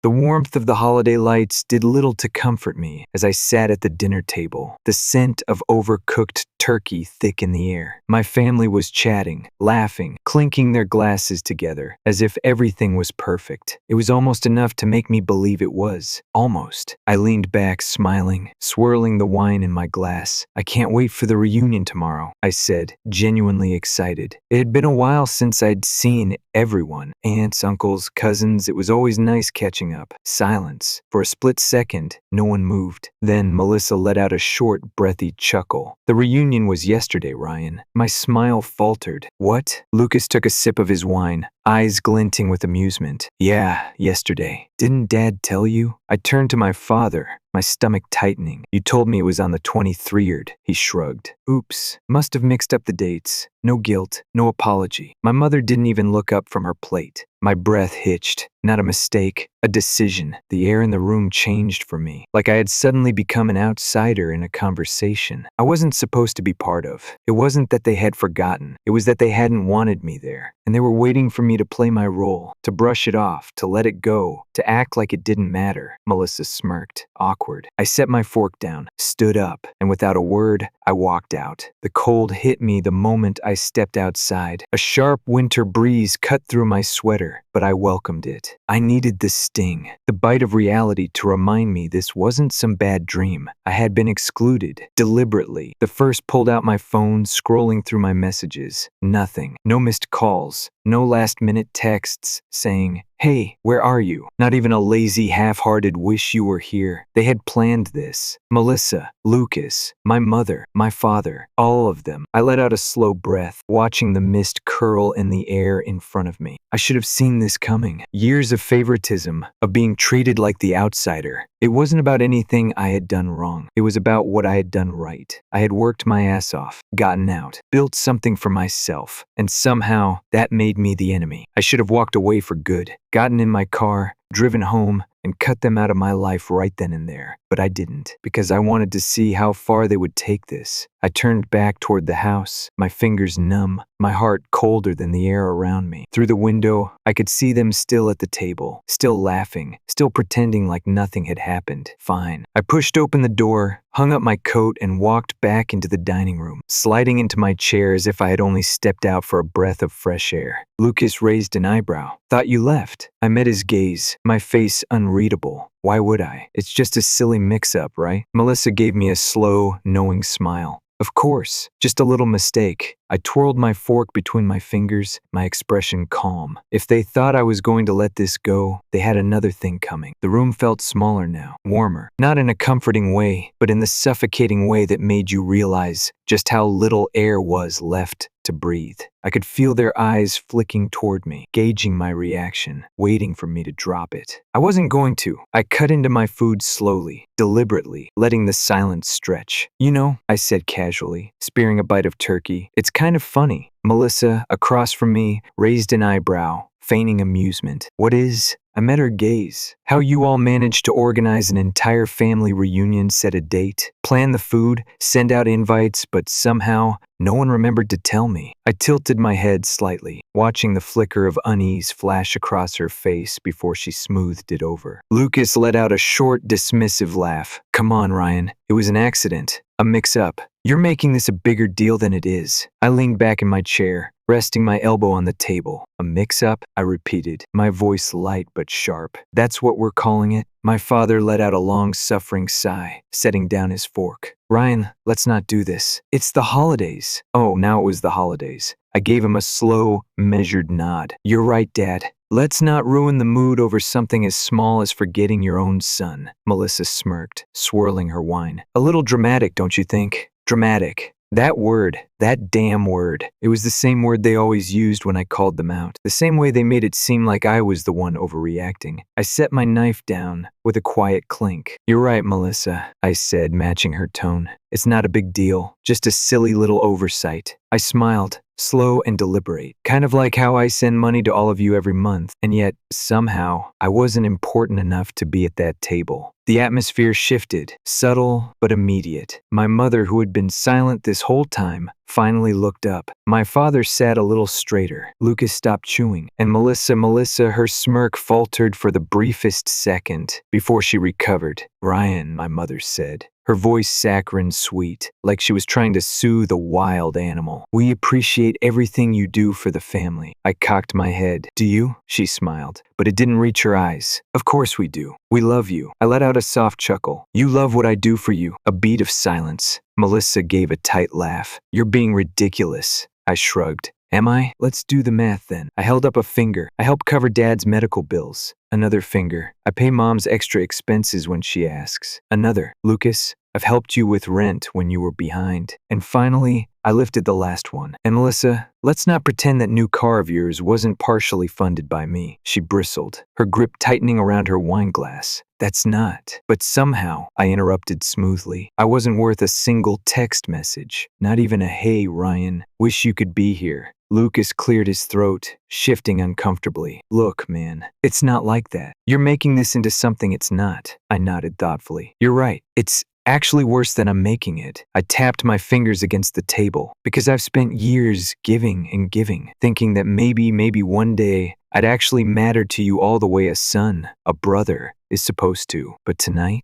The warmth of the holiday lights did little to comfort me as I sat at the dinner table, the scent of overcooked turkey thick in the air. My family was chatting, laughing, clinking their glasses together, as if everything was perfect. It was almost enough to make me believe it was. Almost. I leaned back, smiling, swirling the wine in my glass. I can't wait for the reunion tomorrow, I said, genuinely excited. It had been a while since I'd seen everyone. Aunts, uncles, cousins. It was always nice catching up. Silence. For a split second, no one moved. Then Melissa let out a short, breathy chuckle. The reunion was yesterday, Ryan. My smile faltered. What? Lucas took a sip of his wine, eyes glinting with amusement. Yeah, yesterday. Didn't Dad tell you? I turned to my father, my stomach tightening. You told me it was on the 23rd, he shrugged. Oops, must have mixed up the dates. No guilt, no apology. My mother didn't even look up from her plate. My breath hitched. Not a mistake, a decision. The air in the room changed for me, like I had suddenly become an outsider in a conversation I wasn't supposed to be part of. It wasn't that they had forgotten. It was that they hadn't wanted me there, and they were waiting for me to play my role, to brush it off, to let it go, to act like it didn't matter. Melissa smirked, awkward. I set my fork down, stood up, and without a word, I walked out. The cold hit me the moment I stepped outside. A sharp winter breeze cut through my sweater, but I welcomed it. I needed the sting, the bite of reality to remind me this wasn't some bad dream. I had been excluded, deliberately. The first pulled out my phone, scrolling through my messages. Nothing. No missed calls. No last-minute texts saying, hey, where are you? Not even a lazy, half-hearted wish you were here. They had planned this. Melissa, Lucas, my mother, my father, all of them. I let out a slow breath, watching the mist curl in the air in front of me. I should have seen this coming. Years of favoritism, of being treated like the outsider. It wasn't about anything I had done wrong. It was about what I had done right. I had worked my ass off, gotten out, built something for myself, and somehow that made me the enemy. I should have walked away for good, gotten in my car, driven home, and cut them out of my life right then and there. But I didn't, because I wanted to see how far they would take this. I turned back toward the house, my fingers numb, my heart colder than the air around me. Through the window, I could see them still at the table, still laughing, still pretending like nothing had happened. Fine. I pushed open the door, hung up my coat, and walked back into the dining room, sliding into my chair as if I had only stepped out for a breath of fresh air. Lucas raised an eyebrow. Thought you left. I met his gaze, my face unreadable. Why would I? It's just a silly mix-up, right? Melissa gave me a slow, knowing smile. Of course, just a little mistake. I twirled my fork between my fingers, my expression calm. If they thought I was going to let this go, they had another thing coming. The room felt smaller now, warmer. Not in a comforting way, but in the suffocating way that made you realize just how little air was left to breathe. I could feel their eyes flicking toward me, gauging my reaction, waiting for me to drop it. I wasn't going to. I cut into my food slowly, deliberately, letting the silence stretch. You know, I said casually, spearing a bite of turkey. It's kind of funny. Melissa, across from me, raised an eyebrow, feigning amusement. What is? I met her gaze. How you all managed to organize an entire family reunion, set a date, plan the food, send out invites, but somehow no one remembered to tell me. I tilted my head slightly, watching the flicker of unease flash across her face before she smoothed it over. Lucas let out a short, dismissive laugh. Come on, Ryan. It was an accident. A mix-up. You're making this a bigger deal than it is. I leaned back in my chair, resting my elbow on the table. A mix-up? I repeated, my voice light but sharp. That's what we're calling it? My father let out a long, suffering sigh, setting down his fork. Ryan, let's not do this. It's the holidays. Oh, now it was the holidays. I gave him a slow, measured nod. You're right, Dad. Let's not ruin the mood over something as small as forgetting your own son. Melissa smirked, swirling her wine. A little dramatic, don't you think? Dramatic. That word, that damn word. It was the same word they always used when I called them out. The same way they made it seem like I was the one overreacting. I set my knife down with a quiet clink. You're right, Melissa, I said, matching her tone. It's not a big deal, just a silly little oversight. I smiled, slow and deliberate, kind of like how I send money to all of you every month, and yet, somehow, I wasn't important enough to be at that table. The atmosphere shifted, subtle but immediate. My mother, who had been silent this whole time, finally looked up. My father sat a little straighter. Lucas stopped chewing, and Melissa, her smirk faltered for the briefest second before she recovered. "Ryan," my mother said, her voice saccharine sweet, like she was trying to soothe a wild animal. "We appreciate everything you do for the family." I cocked my head. "Do you?" She smiled, but it didn't reach her eyes. "Of course we do. We love you." I let out a soft chuckle. "You love what I do for you." A beat of silence. Melissa gave a tight laugh. "You're being ridiculous." I shrugged. "Am I? Let's do the math then." I held up a finger. "I help cover Dad's medical bills." Another finger. "I pay Mom's extra expenses when she asks." Another. "Lucas, I've helped you with rent when you were behind." And finally, I lifted the last one. "And Melissa, let's not pretend that new car of yours wasn't partially funded by me." She bristled, her grip tightening around her wine glass. "That's not." But somehow, I interrupted smoothly. I wasn't worth a single text message. Not even a "Hey, Ryan, wish you could be here." Lucas cleared his throat, shifting uncomfortably. "Look, man, it's not like that. You're making this into something it's not." I nodded thoughtfully. "You're right. It's actually worse than I'm making it." I tapped my fingers against the table, because I've spent years giving and giving, thinking that maybe one day I'd actually matter to you all the way a son, a brother, is supposed to. But tonight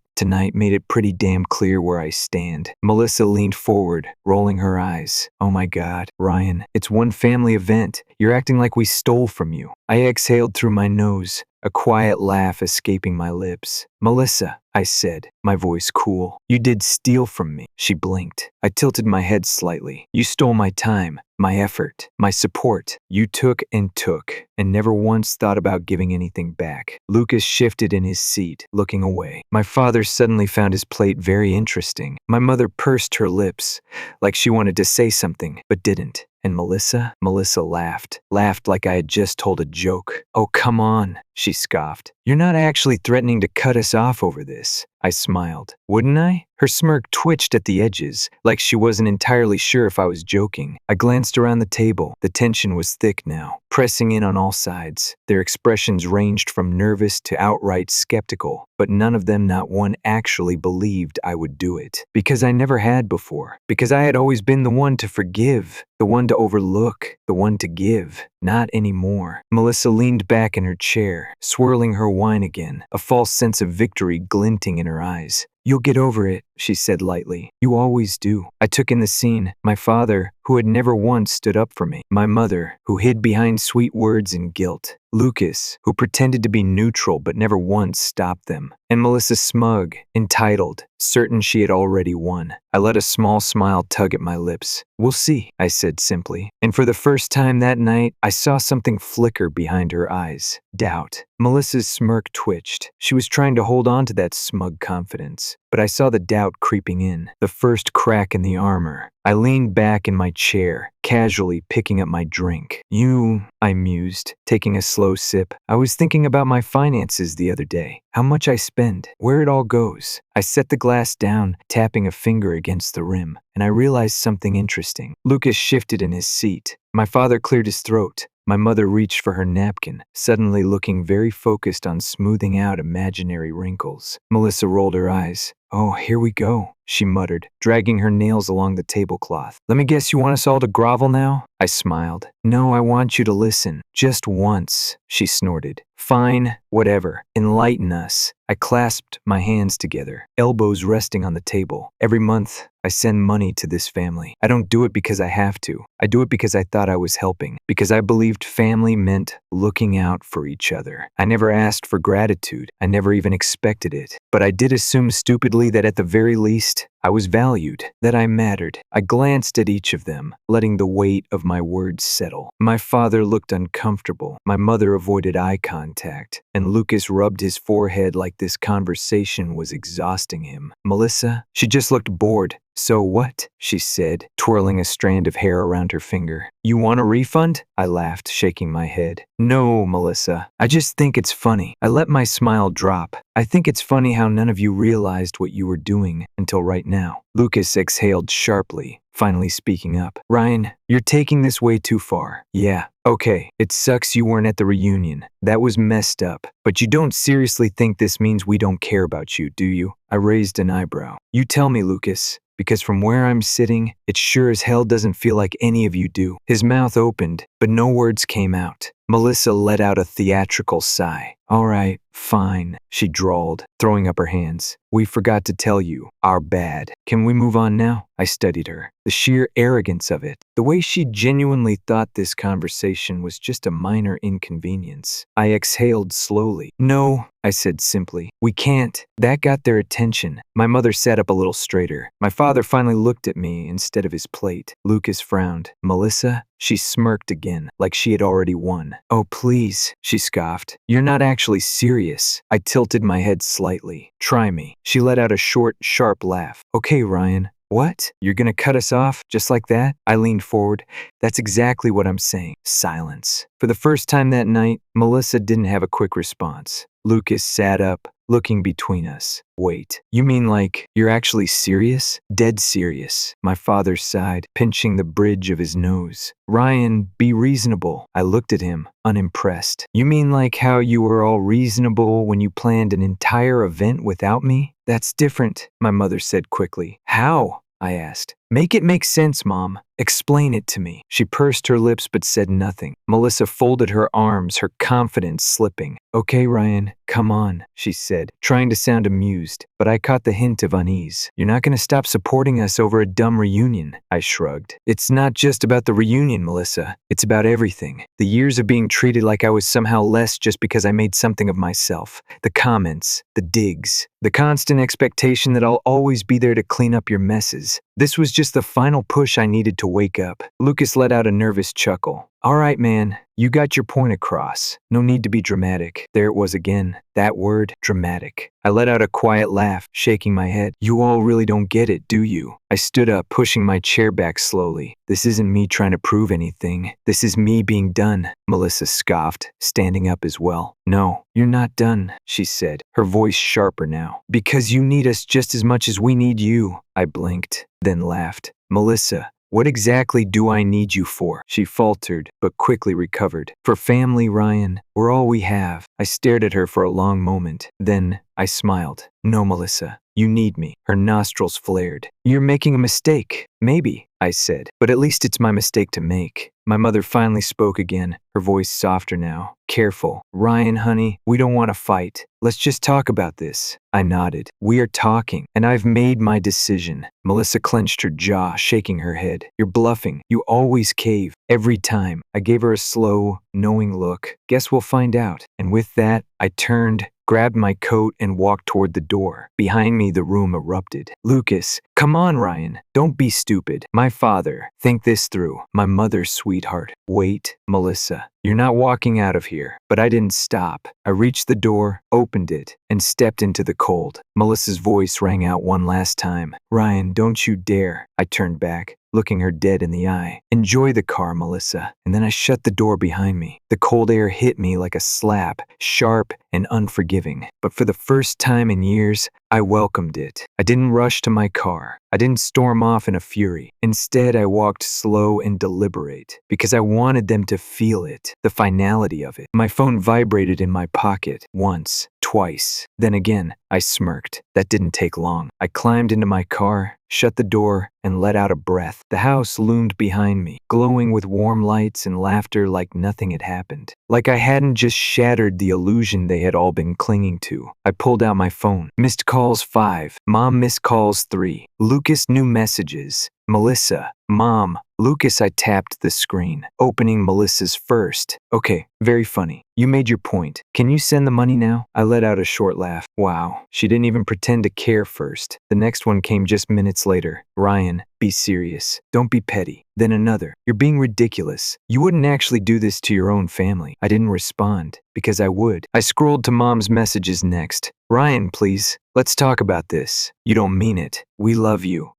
made it pretty damn clear where I stand. Melissa leaned forward, rolling her eyes. "Oh my God, Ryan, it's one family event. You're acting like we stole from you." I exhaled through my nose, a quiet laugh escaping my lips. "Melissa," I said, my voice cool, "you did steal from me." She blinked. I tilted my head slightly. "You stole my time, my effort, my support. You took and never once thought about giving anything back." Lucas shifted in his seat, looking away. My father suddenly found his plate very interesting. My mother pursed her lips, like she wanted to say something, but didn't. And Melissa laughed like I had just told a joke. "Oh, come on," she scoffed. "You're not actually threatening to cut us off over this." I smiled. "Wouldn't I?" Her smirk twitched at the edges, like she wasn't entirely sure if I was joking. I glanced around the table. The tension was thick now, pressing in on all sides. Their expressions ranged from nervous to outright skeptical, but none of them, not one, actually believed I would do it. Because I never had before. Because I had always been the one to forgive, the one to overlook, the one to give. Not anymore. Melissa leaned back in her chair, swirling her wine again, a false sense of victory glinting in her eyes. "You'll get over it," she said lightly. "You always do." I took in the scene. My father, who had never once stood up for me. My mother, who hid behind sweet words and guilt. Lucas, who pretended to be neutral but never once stopped them. And Melissa, smug, entitled, certain she had already won. I let a small smile tug at my lips. "We'll see," I said simply. And for the first time that night, I saw something flicker behind her eyes. Doubt. Melissa's smirk twitched. She was trying to hold on to that smug confidence. But I saw the doubt creeping in, the first crack in the armor. I leaned back in my chair, casually picking up my drink. "You," I mused, taking a slow sip. "I was thinking about my finances the other day. How much I spend, where it all goes." I set the glass down, tapping a finger against the rim, and I realized something interesting. Lucas shifted in his seat. My father cleared his throat. My mother reached for her napkin, suddenly looking very focused on smoothing out imaginary wrinkles. Melissa rolled her eyes. "Oh, here we go," she muttered, dragging her nails along the tablecloth. "Let me guess, you want us all to grovel now?" I smiled. "No, I want you to listen. Just once," she snorted. "Fine, whatever. Enlighten us." I clasped my hands together, elbows resting on the table. "Every month, I send money to this family. I don't do it because I have to. I do it because I thought I was helping, because I believed family meant looking out for each other. I never asked for gratitude. I never even expected it. But I did assume stupidly that at the very least, I was valued, that I mattered." I glanced at each of them, letting the weight of my words settle. My father looked uncomfortable. My mother avoided eye contact, and Lucas rubbed his forehead like this conversation was exhausting him. Melissa, she just looked bored. "So what?" she said, twirling a strand of hair around her finger. "You want a refund?" I laughed, shaking my head. "No, Melissa. I just think it's funny." I let my smile drop. "I think it's funny how none of you realized what you were doing until right now. Lucas exhaled sharply, finally speaking up. Ryan, you're taking this way too far. Yeah, okay, it sucks you weren't at the reunion. That was messed up. But you don't seriously think this means we don't care about you, do you? I raised an eyebrow. You tell me, Lucas. Because from where I'm sitting, it sure as hell doesn't feel like any of you do. His mouth opened, but no words came out. Melissa let out a theatrical sigh. All right, fine, she drawled, throwing up her hands. We forgot to tell you. Our bad. Can we move on now? I studied her. The sheer arrogance of it. The way she genuinely thought this conversation was just a minor inconvenience. I exhaled slowly. No, I said simply. We can't. That got their attention. My mother sat up a little straighter. My father finally looked at me instead of his plate. Lucas frowned. Melissa? She smirked again, like she had already won. Oh, please, she scoffed. You're not actually serious. I tilted my head slightly. Try me. She let out a short, sharp laugh. Okay, Ryan. What? You're gonna cut us off just like that? I leaned forward. That's exactly what I'm saying. Silence. For the first time that night, Melissa didn't have a quick response. Lucas sat up, looking between us. Wait, you mean like you're actually serious? Dead serious. My father sighed, pinching the bridge of his nose. Ryan, be reasonable. I looked at him, unimpressed. You mean like how you were all reasonable when you planned an entire event without me? That's different, my mother said quickly. How? I asked. Make it make sense, Mom. Explain it to me. She pursed her lips but said nothing. Melissa folded her arms, her confidence slipping. Okay, Ryan, come on, she said, trying to sound amused, but I caught the hint of unease. You're not going to stop supporting us over a dumb reunion, I shrugged. It's not just about the reunion, Melissa. It's about everything. The years of being treated like I was somehow less just because I made something of myself. The comments, the digs, the constant expectation that I'll always be there to clean up your messes. This was just the final push I needed to wake up. Lucas let out a nervous chuckle. All right, man, you got your point across. No need to be dramatic. There it was again. That word, dramatic. I let out a quiet laugh, shaking my head. You all really don't get it, do you? I stood up, pushing my chair back slowly. This isn't me trying to prove anything. This is me being done, Melissa scoffed, standing up as well. No, you're not done, she said, her voice sharper now. Because you need us just as much as we need you. I blinked, then laughed. Melissa, what exactly do I need you for? She faltered, but quickly recovered. For family, Ryan. We're all we have. I stared at her for a long moment. Then I smiled. No, Melissa. You need me. Her nostrils flared. You're making a mistake. Maybe, I said, but at least it's my mistake to make. My mother finally spoke again, her voice softer now. Careful. Ryan, honey, we don't want to fight. Let's just talk about this. I nodded. We are talking, and I've made my decision. Melissa clenched her jaw, shaking her head. You're bluffing. You always cave. Every time. I gave her a slow, knowing look. Guess we'll find out. And with that, I turned, grabbed my coat, and walked toward the door. Behind me, the room erupted. Lucas, come on, Ryan. Don't be stupid. My father. Think this through. My mother's sweetheart. Wait, Melissa. You're not walking out of here. But I didn't stop. I reached the door, opened it, and stepped into the cold. Melissa's voice rang out one last time. Ryan, don't you dare. I turned back, looking her dead in the eye. Enjoy the car, Melissa. And then I shut the door behind me. The cold air hit me like a slap, sharp and unforgiving. But for the first time in years, I welcomed it. I didn't rush to my car. I didn't storm off in a fury. Instead, I walked slow and deliberate because I wanted them to feel it, the finality of it. My phone vibrated in my pocket once, twice. Then again, I smirked. That didn't take long. I climbed into my car, shut the door, and let out a breath. The house loomed behind me, glowing with warm lights and laughter like nothing had happened. Like I hadn't just shattered the illusion they had all been clinging to. I pulled out my phone. Missed calls 5. Mom missed calls 3. Lucas new messages. Melissa. Mom. Lucas. I tapped the screen, opening Melissa's first. Okay, very funny. You made your point. Can you send the money now? I let out a short laugh. Wow, she didn't even pretend to care first. The next one came just minutes later. Ryan, be serious. Don't be petty. Then another. You're being ridiculous. You wouldn't actually do this to your own family. I didn't respond, because I would. I scrolled to Mom's messages next. Ryan, please. Let's talk about this. You don't mean it. We love you.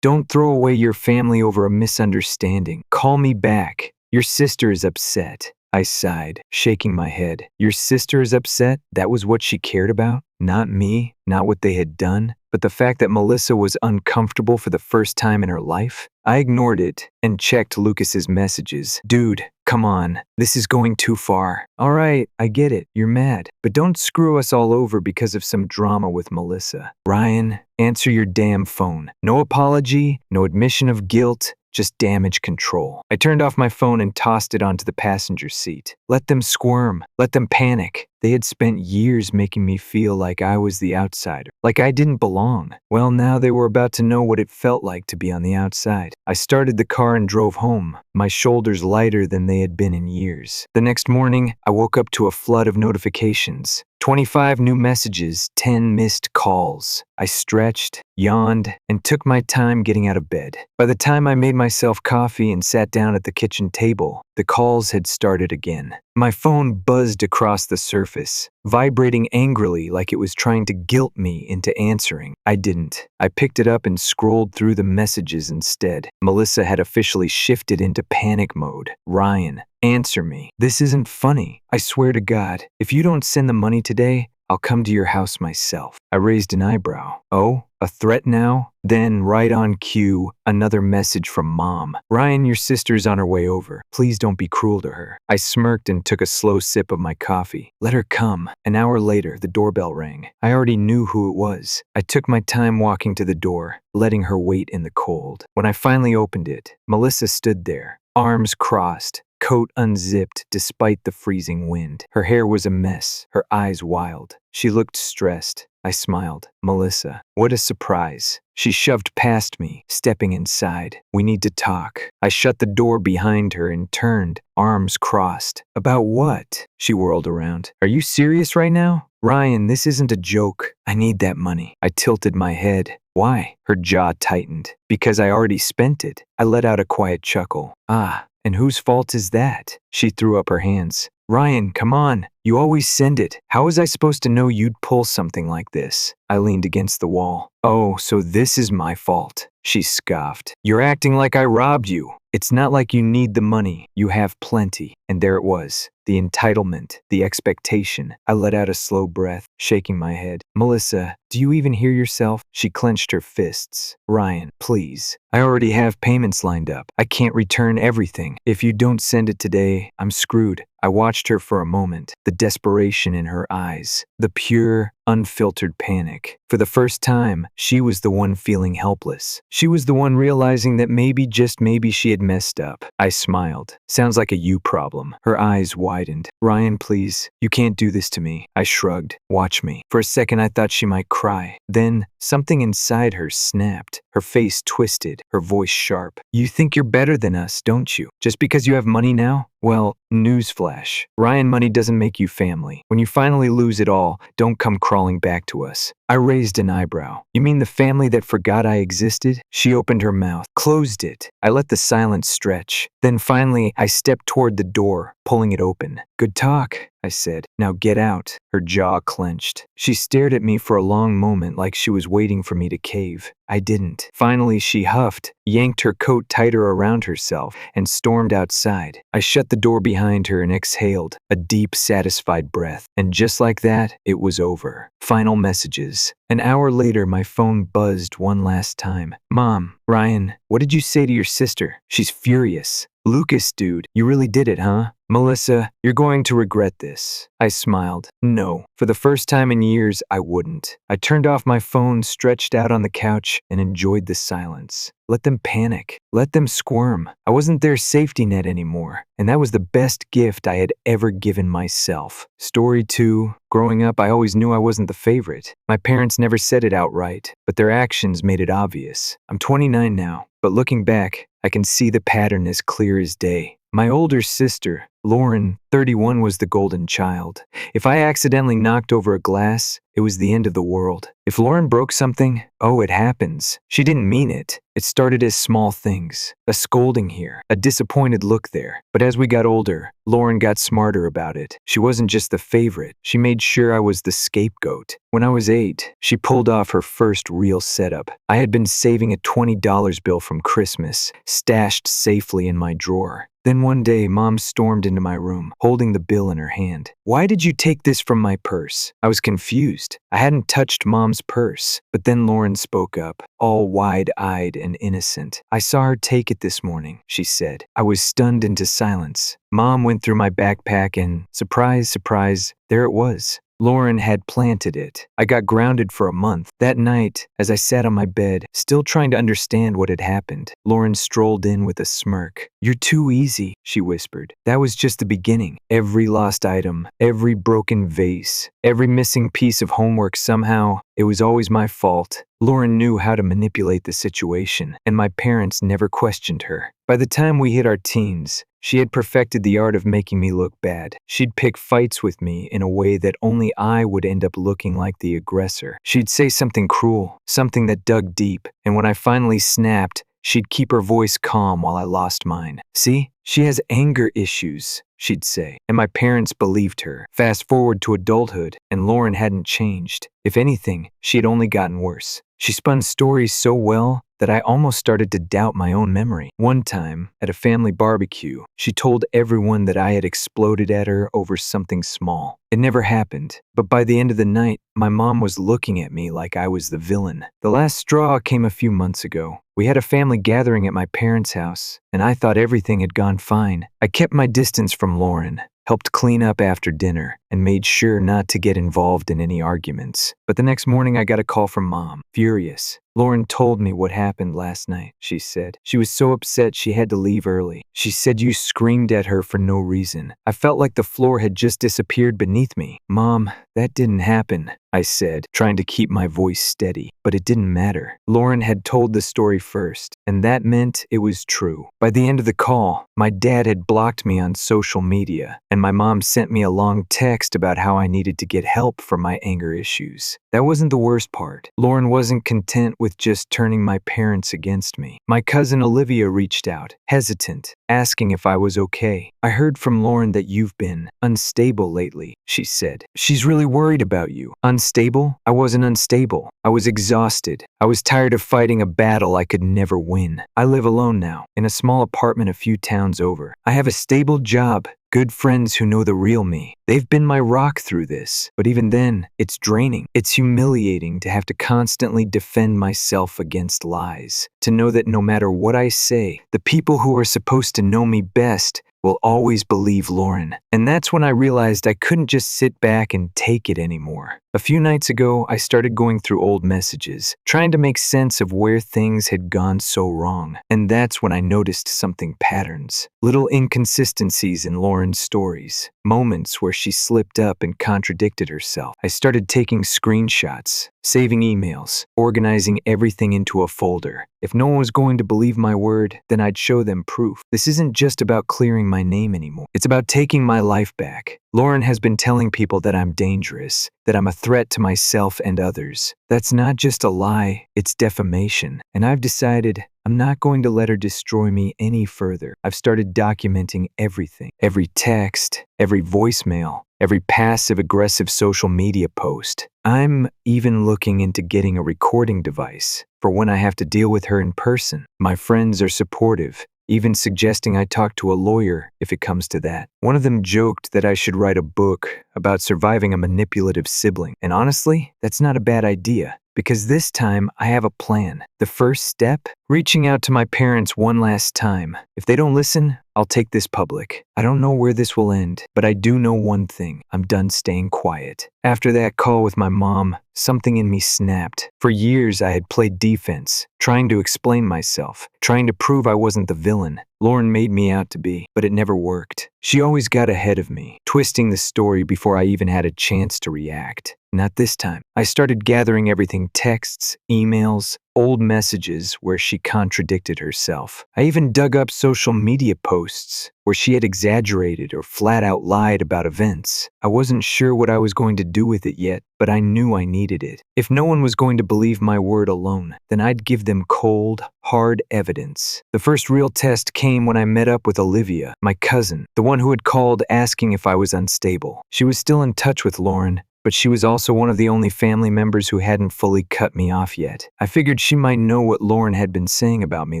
Don't throw away your family over a misunderstanding. Call me back. Your sister is upset. I sighed, shaking my head. Your sister is upset? That was what she cared about? Not me, not what they had done, but the fact that Melissa was uncomfortable for the first time in her life? I ignored it and checked Lucas's messages. Dude, come on, this is going too far. All right, I get it, you're mad, but don't screw us all over because of some drama with Melissa. Ryan, answer your damn phone. No apology, no admission of guilt, just damage control. I turned off my phone and tossed it onto the passenger seat. Let them squirm. Let them panic. They had spent years making me feel like I was the outsider, like I didn't belong. Well, now they were about to know what it felt like to be on the outside. I started the car and drove home, my shoulders lighter than they had been in years. The next morning, I woke up to a flood of notifications. 25 new messages, 10 missed calls. I stretched, yawned, and took my time getting out of bed. By the time I made myself coffee and sat down at the kitchen table, the calls had started again. My phone buzzed across the surface, vibrating angrily like it was trying to guilt me into answering. I didn't. I picked it up and scrolled through the messages instead. Melissa had officially shifted into panic mode. Ryan, answer me. This isn't funny. I swear to God, if you don't send the money today, I'll come to your house myself. I raised an eyebrow. Oh, a threat now? Then, right on cue, another message from Mom. Ryan, your sister's on her way over. Please don't be cruel to her. I smirked and took a slow sip of my coffee. Let her come. An hour later, the doorbell rang. I already knew who it was. I took my time walking to the door, letting her wait in the cold. When I finally opened it, Melissa stood there, arms crossed, coat unzipped despite the freezing wind. Her hair was a mess, her eyes wild. She looked stressed. I smiled. Melissa, what a surprise. She shoved past me, stepping inside. We need to talk. I shut the door behind her and turned, arms crossed. About what? She whirled around. Are you serious right now? Ryan, this isn't a joke. I need that money. I tilted my head. Why? Her jaw tightened. Because I already spent it. I let out a quiet chuckle. Ah, and whose fault is that? She threw up her hands. Ryan, come on. You always send it. How was I supposed to know you'd pull something like this? I leaned against the wall. Oh, so this is my fault. She scoffed. You're acting like I robbed you. It's not like you need the money. You have plenty. And there it was. The entitlement, the expectation. I let out a slow breath, shaking my head. Melissa, do you even hear yourself? She clenched her fists. Ryan, please. I already have payments lined up. I can't return everything. If you don't send it today, I'm screwed. I watched her for a moment, the desperation in her eyes, the pure, unfiltered panic. For the first time, she was the one feeling helpless. She was the one realizing that maybe, just maybe, she had messed up. I smiled. Sounds like a you problem. Her eyes widened. Ryan, please. You can't do this to me. I shrugged. Watch me. For a second, I thought she might cry. Then, something inside her snapped. Her face twisted, her voice sharp. You think you're better than us, don't you? Just because you have money now? Well, newsflash. Ryan money doesn't make you family. When you finally lose it all, don't come crawling back to us. I raised an eyebrow. You mean the family that forgot I existed? She opened her mouth, closed it. I let the silence stretch. Then finally, I stepped toward the door, pulling it open. Good talk, I said. Now get out. Her jaw clenched. She stared at me for a long moment like she was waiting for me to cave. I didn't. Finally, she huffed, yanked her coat tighter around herself, and stormed outside. I shut the door behind her and exhaled, a deep, satisfied breath. And just like that, it was over. Final messages. An hour later, my phone buzzed one last time. Mom, Ryan, what did you say to your sister? She's furious. Lucas, dude, you really did it, huh? Melissa, you're going to regret this. I smiled. No, for the first time in years, I wouldn't. I turned off my phone, stretched out on the couch, and enjoyed the silence. Let them panic. Let them squirm. I wasn't their safety net anymore, and that was the best gift I had ever given myself. Story 2. Growing up, I always knew I wasn't the favorite. My parents never said it outright, but their actions made it obvious. I'm 29 now, but looking back, I can see the pattern as clear as day. My older sister, Lauren, 31, was the golden child. If I accidentally knocked over a glass, it was the end of the world. If Lauren broke something, oh, it happens. She didn't mean it. It started as small things. A scolding here, a disappointed look there. But as we got older, Lauren got smarter about it. She wasn't just the favorite. She made sure I was the scapegoat. When I was 8, she pulled off her first real setup. I had been saving a $20 bill from Christmas, stashed safely in my drawer. Then one day, Mom stormed into my room, holding the bill in her hand. "Why did you take this from my purse?" I was confused. I hadn't touched Mom's purse. But then Lauren spoke up, all wide-eyed and innocent. "I saw her take it this morning," she said. I was stunned into silence. Mom went through my backpack and, surprise, surprise, there it was. Lauren had planted it. I got grounded for a month. That night, as I sat on my bed, still trying to understand what had happened, Lauren strolled in with a smirk. "You're too easy," she whispered. "That was just the beginning. Every lost item, every broken vase, every missing piece of homework somehow, it was always my fault." Lauren knew how to manipulate the situation, and my parents never questioned her. By the time we hit our teens, she had perfected the art of making me look bad. She'd pick fights with me in a way that only I would end up looking like the aggressor. She'd say something cruel, something that dug deep, and when I finally snapped, she'd keep her voice calm while I lost mine. "See, she has anger issues," she'd say, and my parents believed her. Fast forward to adulthood, and Lauren hadn't changed. If anything, she had only gotten worse. She spun stories so well that I almost started to doubt my own memory. One time, at a family barbecue, she told everyone that I had exploded at her over something small. It never happened, but by the end of the night, my mom was looking at me like I was the villain. The last straw came a few months ago. We had a family gathering at my parents' house, and I thought everything had gone fine. I kept my distance from Lauren, helped clean up after dinner, and made sure not to get involved in any arguments. But the next morning I got a call from Mom, furious. "Lauren told me what happened last night," she said. "She was so upset she had to leave early. She said you screamed at her for no reason. I felt like the floor had just disappeared beneath me." "Mom, that didn't happen," I said, trying to keep my voice steady. But it didn't matter. Lauren had told the story first, and that meant it was true. By the end of the call, my dad had blocked me on social media, and my mom sent me a long text about how I needed to get help for my anger issues. That wasn't the worst part. Lauren wasn't content with just turning my parents against me. My cousin Olivia reached out, hesitant, asking if I was okay. "I heard from Lauren that you've been unstable lately," she said. "She's really worried about you." Unstable? I wasn't unstable. I was exhausted. I was tired of fighting a battle I could never win. I live alone now, in a small apartment a few towns over. I have a stable job, good friends who know the real me. They've been my rock through this. But even then, it's draining. It's humiliating to have to constantly defend myself against lies. To know that no matter what I say, the people who are supposed to know me best will always believe Lauren. And that's when I realized I couldn't just sit back and take it anymore. A few nights ago, I started going through old messages, trying to make sense of where things had gone so wrong. And that's when I noticed something patterns. Little inconsistencies in Lauren's stories. Moments where she slipped up and contradicted herself. I started taking screenshots, saving emails, organizing everything into a folder. If no one was going to believe my word, then I'd show them proof. This isn't just about clearing my name anymore. It's about taking my life back. Lauren has been telling people that I'm dangerous, that I'm a threat to myself and others. That's not just a lie, it's defamation. And I've decided I'm not going to let her destroy me any further. I've started documenting everything. Every text, every voicemail, every passive-aggressive social media post. I'm even looking into getting a recording device for when I have to deal with her in person. My friends are supportive, even suggesting I talk to a lawyer if it comes to that. One of them joked that I should write a book about surviving a manipulative sibling. And honestly, that's not a bad idea, because this time I have a plan. The first step? Reaching out to my parents one last time. If they don't listen, I'll take this public. I don't know where this will end, but I do know one thing. I'm done staying quiet. After that call with my mom, something in me snapped. For years, I had played defense, trying to explain myself, trying to prove I wasn't the villain Lauren made me out to be, but it never worked. She always got ahead of me, twisting the story before I even had a chance to react. Not this time. I started gathering everything: texts, emails, old messages where she contradicted herself. I even dug up social media posts where she had exaggerated or flat out lied about events. I wasn't sure what I was going to do with it yet, but I knew I needed it. If no one was going to believe my word alone, then I'd give them cold, hard evidence. The first real test came when I met up with Olivia, my cousin, the one who had called asking if I was unstable. She was still in touch with Lauren, but she was also one of the only family members who hadn't fully cut me off yet. I figured she might know what Lauren had been saying about me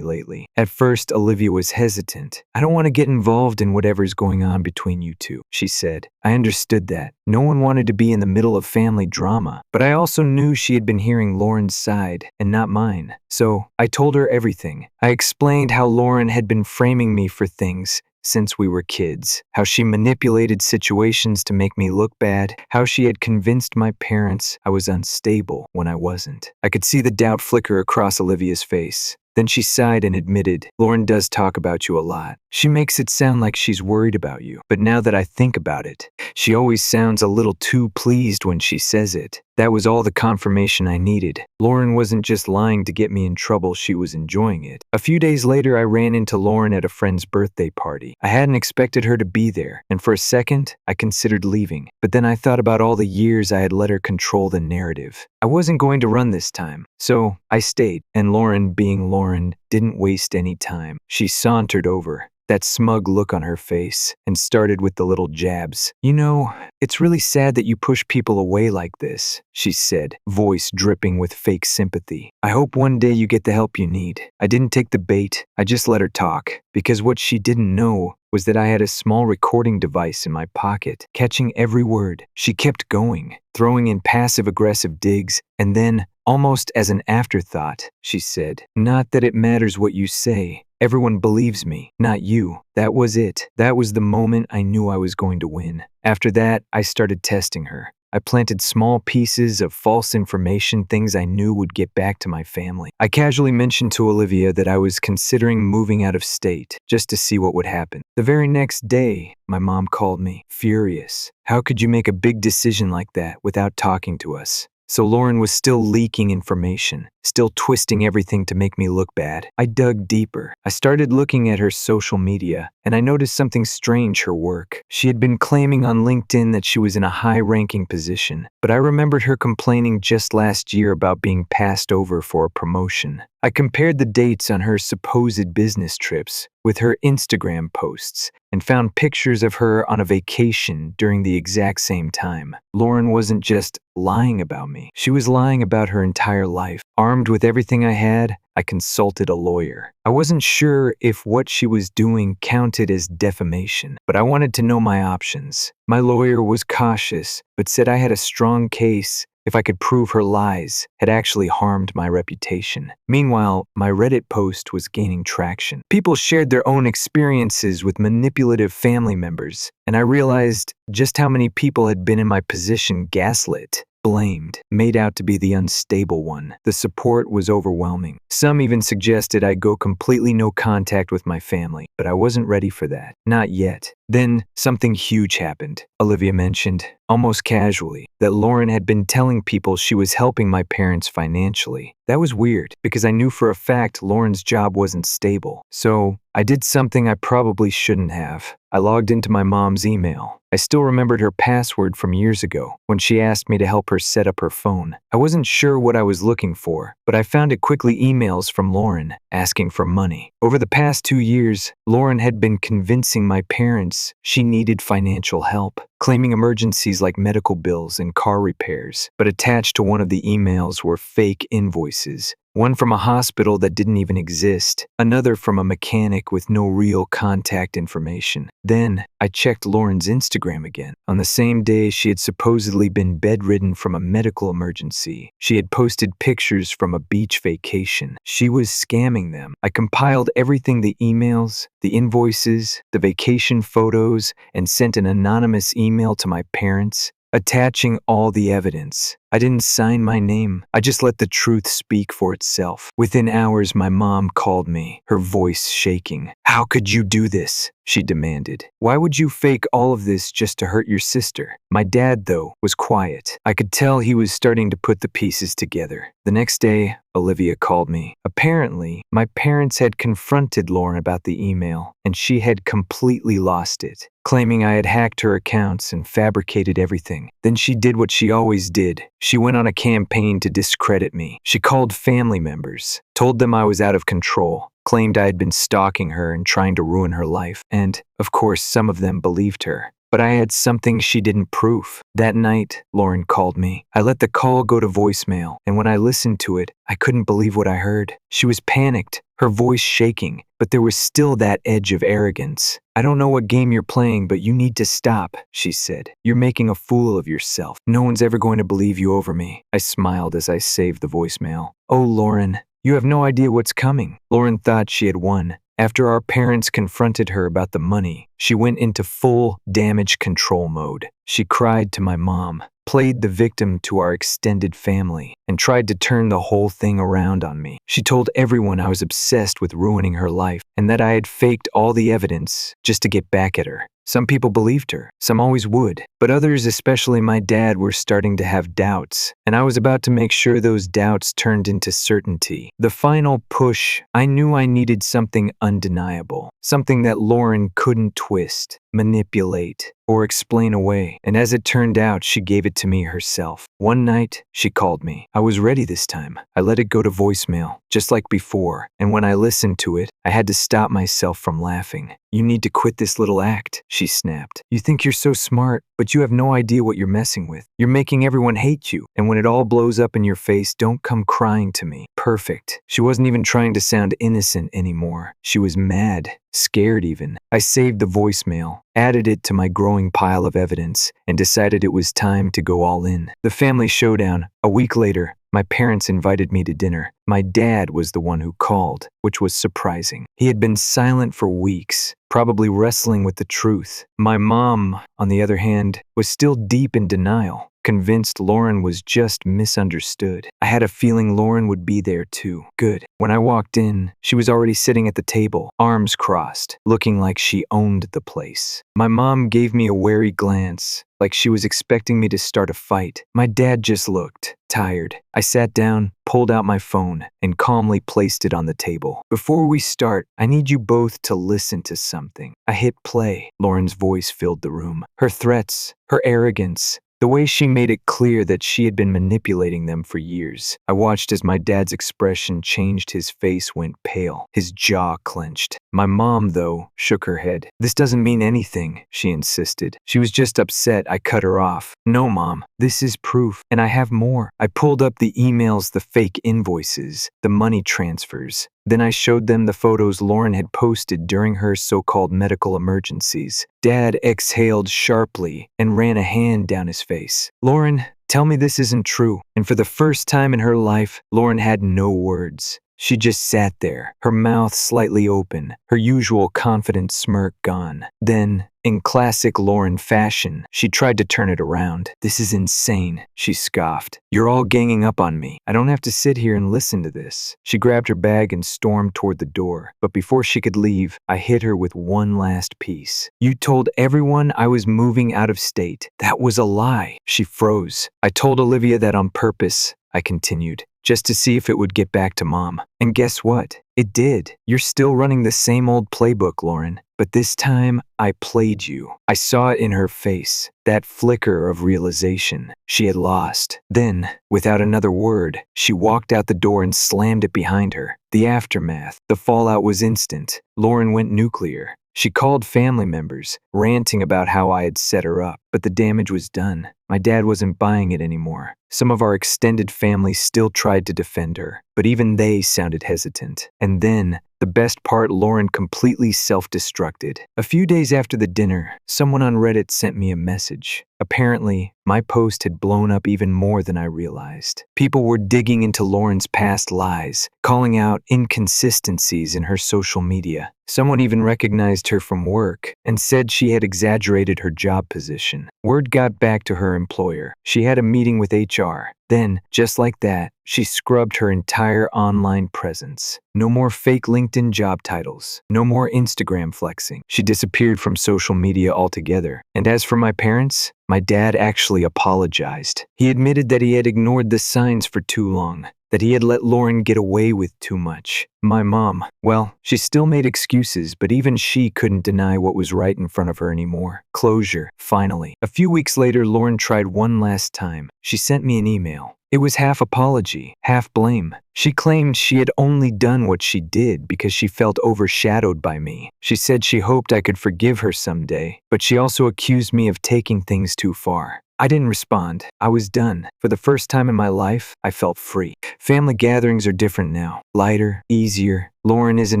lately. At first, Olivia was hesitant. "I don't want to get involved in whatever's going on between you two," she said. I understood that. No one wanted to be in the middle of family drama, but I also knew she had been hearing Lauren's side and not mine. So I told her everything. I explained how Lauren had been framing me for things since we were kids, how she manipulated situations to make me look bad, how she had convinced my parents I was unstable when I wasn't. I could see the doubt flicker across Olivia's face. Then she sighed and admitted, "Lauren does talk about you a lot. She makes it sound like she's worried about you. But now that I think about it, she always sounds a little too pleased when she says it." That was all the confirmation I needed. Lauren wasn't just lying to get me in trouble, she was enjoying it. A few days later, I ran into Lauren at a friend's birthday party. I hadn't expected her to be there, and for a second, I considered leaving. But then I thought about all the years I had let her control the narrative. I wasn't going to run this time, so I stayed, and Lauren, being Lauren, didn't waste any time. She sauntered over, that smug look on her face, and started with the little jabs. "You know, it's really sad that you push people away like this," she said, voice dripping with fake sympathy. "I hope one day you get the help you need." I didn't take the bait, I just let her talk, because what she didn't know was that I had a small recording device in my pocket, catching every word. She kept going, throwing in passive-aggressive digs, and then, almost as an afterthought, she said, "Not that it matters what you say. Everyone believes me, not you." That was it. That was the moment I knew I was going to win. After that, I started testing her. I planted small pieces of false information, things I knew would get back to my family. I casually mentioned to Olivia that I was considering moving out of state, just to see what would happen. The very next day, my mom called me, furious. "How could you make a big decision like that without talking to us?" So Lauren was still leaking information, still twisting everything to make me look bad. I dug deeper. I started looking at her social media, and I noticed something strange: her work. She had been claiming on LinkedIn that she was in a high-ranking position, but I remembered her complaining just last year about being passed over for a promotion. I compared the dates on her supposed business trips with her Instagram posts and found pictures of her on a vacation during the exact same time. Lauren wasn't just lying about me. She was lying about her entire life. Armed with everything I had, I consulted a lawyer. I wasn't sure if what she was doing counted as defamation, but I wanted to know my options. My lawyer was cautious, but said I had a strong case if I could prove her lies had actually harmed my reputation. Meanwhile, my Reddit post was gaining traction. People shared their own experiences with manipulative family members, and I realized just how many people had been in my position gaslit, blamed, made out to be the unstable one. The support was overwhelming. Some even suggested I go completely no contact with my family, but I wasn't ready for that. Not yet. Then, something huge happened. Olivia mentioned, almost casually, that Lauren had been telling people she was helping my parents financially. That was weird, because I knew for a fact Lauren's job wasn't stable. So, I did something I probably shouldn't have. I logged into my mom's email. I still remembered her password from years ago, when she asked me to help her set up her phone. I wasn't sure what I was looking for, but I found it quickly: emails from Lauren, asking for money. Over the past 2 years, Lauren had been convincing my parents she needed financial help, claiming emergencies like medical bills and car repairs. But attached to one of the emails were fake invoices. One from a hospital that didn't even exist, another from a mechanic with no real contact information. Then, I checked Lauren's Instagram again. On the same day she had supposedly been bedridden from a medical emergency, she had posted pictures from a beach vacation. She was scamming them. I compiled everything: the emails, the invoices, the vacation photos, and sent an anonymous email to my parents, attaching all the evidence. I didn't sign my name. I just let the truth speak for itself. Within hours, my mom called me, her voice shaking. "How could you do this?" she demanded. "Why would you fake all of this just to hurt your sister?" My dad, though, was quiet. I could tell he was starting to put the pieces together. The next day, Olivia called me. Apparently, my parents had confronted Lauren about the email, and she had completely lost it, claiming I had hacked her accounts and fabricated everything. Then she did what she always did. She went on a campaign to discredit me. She called family members, told them I was out of control, claimed I had been stalking her and trying to ruin her life, and, of course, some of them believed her. but I had something she didn't proof. That night, Lauren called me. I let the call go to voicemail, and when I listened to it, I couldn't believe what I heard. She was panicked, her voice shaking, but there was still that edge of arrogance. "I don't know what game you're playing, but you need to stop," she said. "You're making a fool of yourself. No one's ever going to believe you over me." I smiled as I saved the voicemail. "Oh, Lauren, you have no idea what's coming." Lauren thought she had won. After our parents confronted her about the money, she went into full damage control mode. She cried to my mom, played the victim to our extended family, and tried to turn the whole thing around on me. She told everyone I was obsessed with ruining her life and that I had faked all the evidence just to get back at her. Some people believed her, some always would, but others, especially my dad, were starting to have doubts, and I was about to make sure those doubts turned into certainty. The final push, I knew I needed something undeniable, something that Lauren couldn't twist, manipulate, or explain away, and as it turned out, she gave it to me herself. One night, she called me. I was ready this time. I let it go to voicemail, just like before, and when I listened to it, I had to stop myself from laughing. "You need to quit this little act," she snapped. "You think you're so smart, but you have no idea what you're messing with. You're making everyone hate you, and when it all blows up in your face, don't come crying to me." Perfect. She wasn't even trying to sound innocent anymore. She was mad, scared even. I saved the voicemail, added it to my growing pile of evidence, and decided it was time to go all in. The family showdown. A week later, my parents invited me to dinner. My dad was the one who called, which was surprising. He had been silent for weeks, probably wrestling with the truth. My mom, on the other hand, was still deep in denial, convinced Lauren was just misunderstood. I had a feeling Lauren would be there too. Good. When I walked in, she was already sitting at the table, arms crossed, looking like she owned the place. My mom gave me a wary glance, like she was expecting me to start a fight. My dad just looked tired. I sat down, pulled out my phone, and calmly placed it on the table. "Before we start, I need you both to listen to something." I hit play. Lauren's voice filled the room. Her threats, her arrogance, the way she made it clear that she had been manipulating them for years. I watched as my dad's expression changed. His face went pale, his jaw clenched. My mom, though, shook her head. "This doesn't mean anything," she insisted. She was just upset. I cut her off. "No, Mom, this is proof, and I have more." I pulled up the emails, the fake invoices, the money transfers. Then I showed them the photos Lauren had posted during her so-called medical emergencies. Dad exhaled sharply and ran a hand down his face. "Lauren, tell me this isn't true." And for the first time in her life, Lauren had no words. She just sat there, her mouth slightly open, her usual confident smirk gone. Then, in classic Lauren fashion, she tried to turn it around. "This is insane," she scoffed. "You're all ganging up on me. I don't have to sit here and listen to this." She grabbed her bag and stormed toward the door. But before she could leave, I hit her with one last piece. "You told everyone I was moving out of state. That was a lie." She froze. "I told Olivia that on purpose," I continued, "just to see if it would get back to Mom. And guess what? It did. You're still running the same old playbook, Lauren. But this time, I played you." I saw it in her face, that flicker of realization. She had lost. Then, without another word, she walked out the door and slammed it behind her. The aftermath, the fallout was instant. Lauren went nuclear. She called family members, ranting about how I had set her up, but the damage was done. My dad wasn't buying it anymore. Some of our extended family still tried to defend her, but even they sounded hesitant. And then, the best part, Lauren completely self-destructed. A few days after the dinner, someone on Reddit sent me a message. Apparently, my post had blown up even more than I realized. People were digging into Lauren's past lies, calling out inconsistencies in her social media. Someone even recognized her from work and said she had exaggerated her job position. Word got back to her employer. She had a meeting with HR. Then, just like that, she scrubbed her entire online presence. No more fake LinkedIn job titles. No more Instagram flexing. She disappeared from social media altogether. And as for my parents, my dad actually apologized. He admitted that he had ignored the signs for too long, that he had let Lauren get away with too much. My mom, well, she still made excuses, but even she couldn't deny what was right in front of her anymore. Closure, finally. A few weeks later, Lauren tried one last time. She sent me an email. It was half apology, half blame. She claimed she had only done what she did because she felt overshadowed by me. She said she hoped I could forgive her someday, but she also accused me of taking things too far. I didn't respond. I was done. For the first time in my life, I felt free. Family gatherings are different now. Lighter, easier. Lauren isn't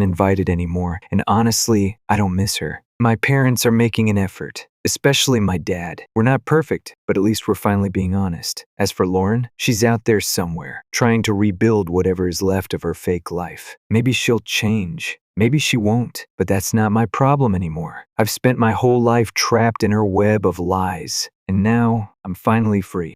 invited anymore, and honestly, I don't miss her. My parents are making an effort, especially my dad. We're not perfect, but at least we're finally being honest. As for Lauren, she's out there somewhere, trying to rebuild whatever is left of her fake life. Maybe she'll change. Maybe she won't, but that's not my problem anymore. I've spent my whole life trapped in her web of lies, and now I'm finally free.